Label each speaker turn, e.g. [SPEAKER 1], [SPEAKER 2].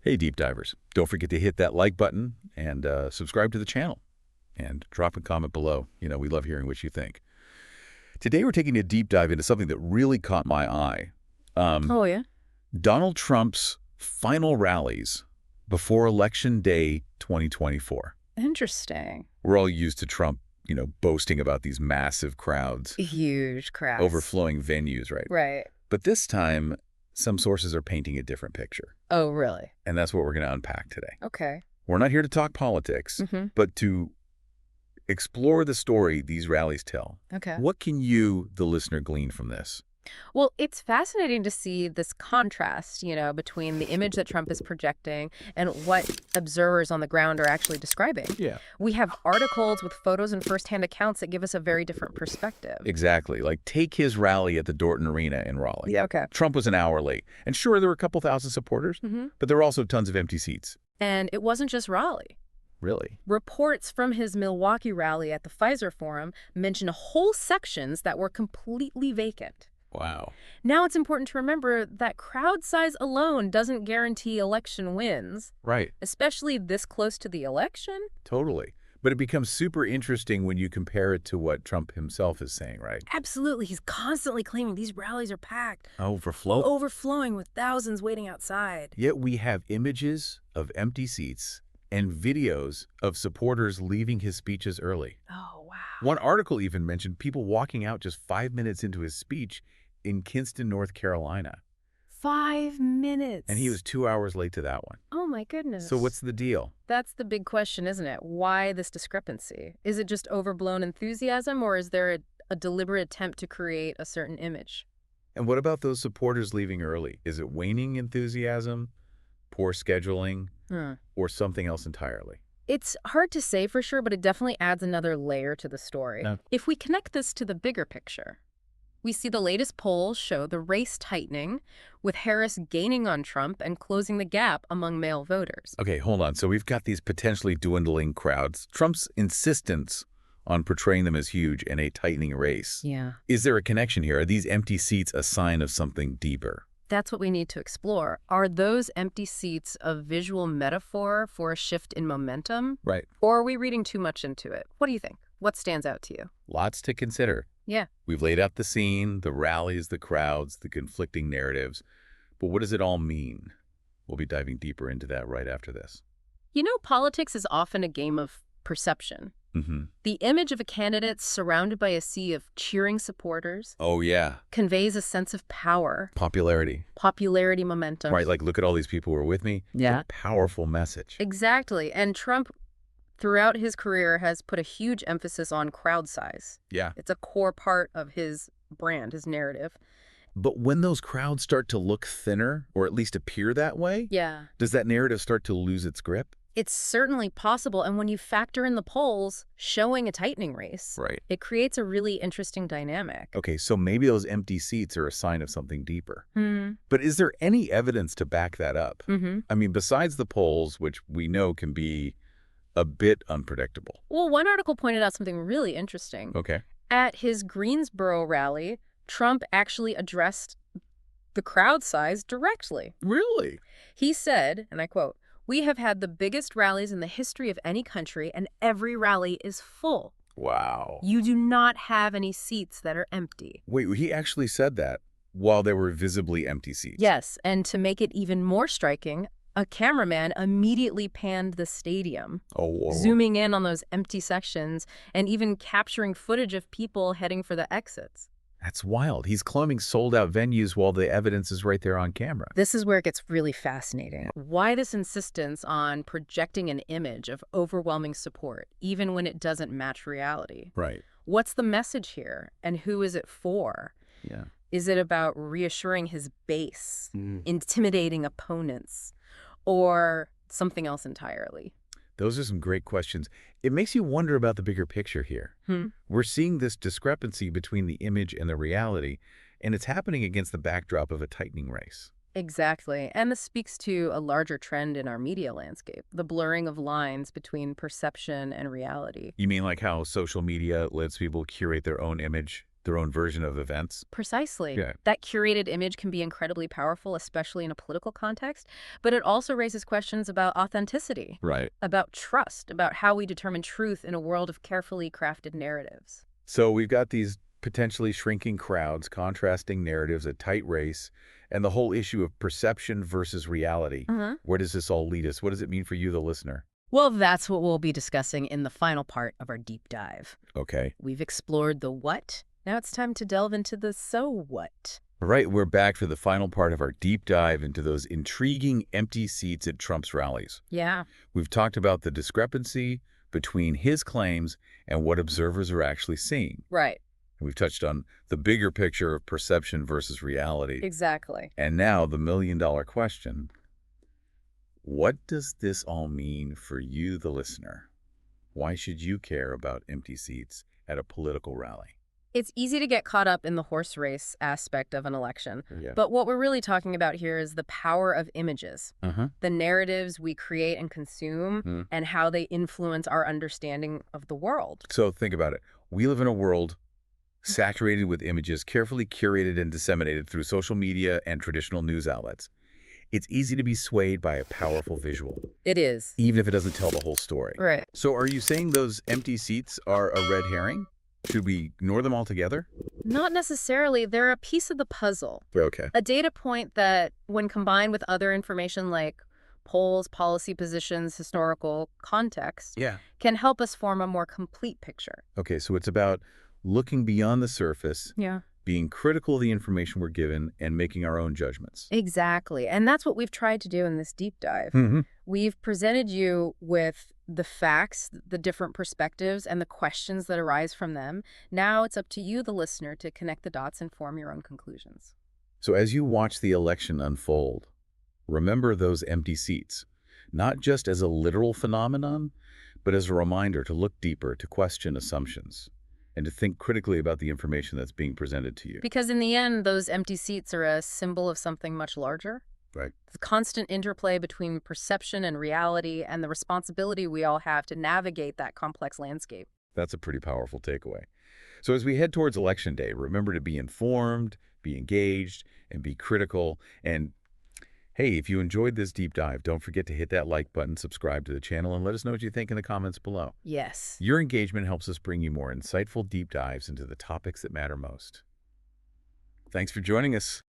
[SPEAKER 1] Hey, deep divers. Don't forget to hit that like button and subscribe to the channel. And drop a comment below. We love hearing what you think. Today, we're taking a deep dive into something that really caught my eye.
[SPEAKER 2] Oh, yeah?
[SPEAKER 1] Donald Trump's final rallies before Election Day 2024.
[SPEAKER 2] Interesting.
[SPEAKER 1] We're all used to Trump, boasting about these massive crowds,
[SPEAKER 2] Huge crowds.
[SPEAKER 1] overflowing venues, right?
[SPEAKER 2] Right.
[SPEAKER 1] But this time, some sources are painting a different picture.
[SPEAKER 2] Oh, really?
[SPEAKER 1] And that's what we're going to unpack today.
[SPEAKER 2] Okay.
[SPEAKER 1] We're not here to talk politics, but to explore the story these rallies tell.
[SPEAKER 2] Okay.
[SPEAKER 1] What can you, the listener, glean from this?
[SPEAKER 2] Well, it's fascinating to see this contrast, between the image that Trump is projecting and what observers on the ground are actually describing.
[SPEAKER 1] Yeah.
[SPEAKER 2] We have articles with photos and firsthand accounts that give us a very different perspective.
[SPEAKER 1] Exactly. Like, take his rally at the Dorton Arena in Raleigh.
[SPEAKER 2] Yeah, okay.
[SPEAKER 1] Trump was an hour late. And sure, there were a couple thousand supporters, but there were also tons of empty seats.
[SPEAKER 2] And it wasn't just Raleigh.
[SPEAKER 1] Really?
[SPEAKER 2] Reports from his Milwaukee rally at the Pfizer Forum mention whole sections that were completely vacant.
[SPEAKER 1] Wow.
[SPEAKER 2] Now it's important to remember that crowd size alone doesn't guarantee election wins.
[SPEAKER 1] Right.
[SPEAKER 2] Especially this close to the election.
[SPEAKER 1] Totally. But it becomes super interesting when you compare it to what Trump himself is saying, right?
[SPEAKER 2] Absolutely. He's constantly claiming these rallies are packed.
[SPEAKER 1] Overflowing
[SPEAKER 2] with thousands waiting outside.
[SPEAKER 1] Yet we have images of empty seats and videos of supporters leaving his speeches early.
[SPEAKER 2] Oh, wow.
[SPEAKER 1] One article even mentioned people walking out just 5 minutes into his speech in Kinston, North Carolina.
[SPEAKER 2] 5 minutes.
[SPEAKER 1] And he was 2 hours late to that one.
[SPEAKER 2] Oh, my goodness.
[SPEAKER 1] So what's the deal?
[SPEAKER 2] That's the big question, isn't it? Why this discrepancy? Is it just overblown enthusiasm, or is there a deliberate attempt to create a certain image?
[SPEAKER 1] And what about those supporters leaving early? Is it waning enthusiasm, poor scheduling, or something else entirely?
[SPEAKER 2] It's hard to say for sure, but it definitely adds another layer to the story.
[SPEAKER 1] No.
[SPEAKER 2] If we connect this to the bigger picture, we see the latest polls show the race tightening, with Harris gaining on Trump and closing the gap among male voters.
[SPEAKER 1] Okay, hold on. So we've got these potentially dwindling crowds. Trump's insistence on portraying them as huge in a tightening race.
[SPEAKER 2] Yeah.
[SPEAKER 1] Is there a connection here? Are these empty seats a sign of something deeper?
[SPEAKER 2] That's what we need to explore. Are those empty seats a visual metaphor for a shift in momentum?
[SPEAKER 1] Right.
[SPEAKER 2] Or are we reading too much into it? What do you think? What stands out to you?
[SPEAKER 1] Lots to consider.
[SPEAKER 2] Yeah.
[SPEAKER 1] We've laid out the scene, the rallies, the crowds, the conflicting narratives. But what does it all mean? We'll be diving deeper into that right after this.
[SPEAKER 2] Politics is often a game of perception. The image of a candidate surrounded by a sea of cheering supporters
[SPEAKER 1] Oh, yeah.
[SPEAKER 2] conveys a sense of power,
[SPEAKER 1] Popularity.
[SPEAKER 2] momentum.
[SPEAKER 1] Right, like, look at all these people who are with me.
[SPEAKER 2] Yeah.
[SPEAKER 1] It's a powerful message.
[SPEAKER 2] Exactly. And Trump, throughout his career, has put a huge emphasis on crowd size.
[SPEAKER 1] Yeah.
[SPEAKER 2] It's a core part of his brand, his narrative.
[SPEAKER 1] But when those crowds start to look thinner, or at least appear that way,
[SPEAKER 2] Yeah.
[SPEAKER 1] does that narrative start to lose its grip?
[SPEAKER 2] It's certainly possible. And when you factor in the polls showing a tightening race,
[SPEAKER 1] Right.
[SPEAKER 2] it creates a really interesting dynamic.
[SPEAKER 1] Okay, so maybe those empty seats are a sign of something deeper. But is there any evidence to back that up? I mean, besides the polls, which we know can be a bit unpredictable.
[SPEAKER 2] Well, one article pointed out something really interesting.
[SPEAKER 1] Okay.
[SPEAKER 2] At his Greensboro rally, Trump actually addressed the crowd size directly.
[SPEAKER 1] Really?
[SPEAKER 2] He said, and I quote, "We have had the biggest rallies in the history of any country, and every rally is full.
[SPEAKER 1] Wow.
[SPEAKER 2] You do not have any seats that are empty."
[SPEAKER 1] Wait, he actually said that while there were visibly empty seats?
[SPEAKER 2] Yes, and to make it even more striking, a cameraman immediately panned the stadium,
[SPEAKER 1] Oh, whoa.
[SPEAKER 2] zooming in on those empty sections and even capturing footage of people heading for the exits.
[SPEAKER 1] That's wild. He's claiming sold-out venues while the evidence is right there on camera.
[SPEAKER 2] This is where it gets really fascinating. Why this insistence on projecting an image of overwhelming support, even when it doesn't match reality?
[SPEAKER 1] Right.
[SPEAKER 2] What's the message here, and who is it for?
[SPEAKER 1] Yeah.
[SPEAKER 2] Is it about reassuring his base, intimidating opponents, or something else entirely?
[SPEAKER 1] Those are some great questions. It makes you wonder about the bigger picture here. We're seeing this discrepancy between the image and the reality, and it's happening against the backdrop of a tightening race.
[SPEAKER 2] Exactly. And this speaks to a larger trend in our media landscape, the blurring of lines between perception and reality.
[SPEAKER 1] You mean like how social media lets people curate their own image their own version of events.
[SPEAKER 2] Precisely.
[SPEAKER 1] Yeah.
[SPEAKER 2] That curated image can be incredibly powerful, especially in a political context, but it also raises questions about authenticity,
[SPEAKER 1] Right.
[SPEAKER 2] about trust, about how we determine truth in a world of carefully crafted narratives.
[SPEAKER 1] So we've got these potentially shrinking crowds, contrasting narratives, a tight race, and the whole issue of perception versus reality. Where does this all lead us? What does it mean for you, the listener?
[SPEAKER 2] Well, that's what we'll be discussing in the final part of our deep dive.
[SPEAKER 1] Okay.
[SPEAKER 2] We've explored the what. Now it's time to delve into the so what.
[SPEAKER 1] All right, we're back for the final part of our deep dive into those intriguing empty seats at Trump's rallies.
[SPEAKER 2] Yeah.
[SPEAKER 1] We've talked about the discrepancy between his claims and what observers are actually seeing.
[SPEAKER 2] Right.
[SPEAKER 1] We've touched on the bigger picture of perception versus reality.
[SPEAKER 2] Exactly.
[SPEAKER 1] And now the million-dollar question. What does this all mean for you, the listener? Why should you care about empty seats at a political rally?
[SPEAKER 2] It's easy to get caught up in the horse race aspect of an election,
[SPEAKER 1] Yeah.
[SPEAKER 2] but what we're really talking about here is the power of images, the narratives we create and consume, and how they influence our understanding of the world.
[SPEAKER 1] So think about it. We live in a world saturated with images carefully curated and disseminated through social media and traditional news outlets. It's easy to be swayed by a powerful visual,
[SPEAKER 2] It is.
[SPEAKER 1] even if it doesn't tell the whole story.
[SPEAKER 2] Right.
[SPEAKER 1] So are you saying those empty seats are a red herring? Should we ignore them altogether?
[SPEAKER 2] Not necessarily. They're a piece of the puzzle.
[SPEAKER 1] Okay.
[SPEAKER 2] A data point that, when combined with other information like polls, policy positions, historical context,
[SPEAKER 1] Yeah.
[SPEAKER 2] can help us form a more complete picture.
[SPEAKER 1] Okay, so it's about looking beyond the surface,
[SPEAKER 2] Yeah.
[SPEAKER 1] being critical of the information we're given, and making our own judgments.
[SPEAKER 2] Exactly. And that's what we've tried to do in this deep dive. We've presented you with the facts, the different perspectives, and the questions that arise from them. Now it's up to you, the listener, to connect the dots and form your own conclusions.
[SPEAKER 1] So as you watch the election unfold, remember those empty seats, not just as a literal phenomenon, but as a reminder to look deeper, to question assumptions, and to think critically about the information that's being presented to you.
[SPEAKER 2] Because in the end, those empty seats are a symbol of something much larger.
[SPEAKER 1] Right.
[SPEAKER 2] The constant interplay between perception and reality, and the responsibility we all have to navigate that complex landscape.
[SPEAKER 1] That's a pretty powerful takeaway. So as we head towards Election Day, remember to be informed, be engaged, and be critical. And hey, if you enjoyed this deep dive, don't forget to hit that like button, subscribe to the channel, and let us know what you think in the comments below.
[SPEAKER 2] Yes.
[SPEAKER 1] Your engagement helps us bring you more insightful deep dives into the topics that matter most. Thanks for joining us.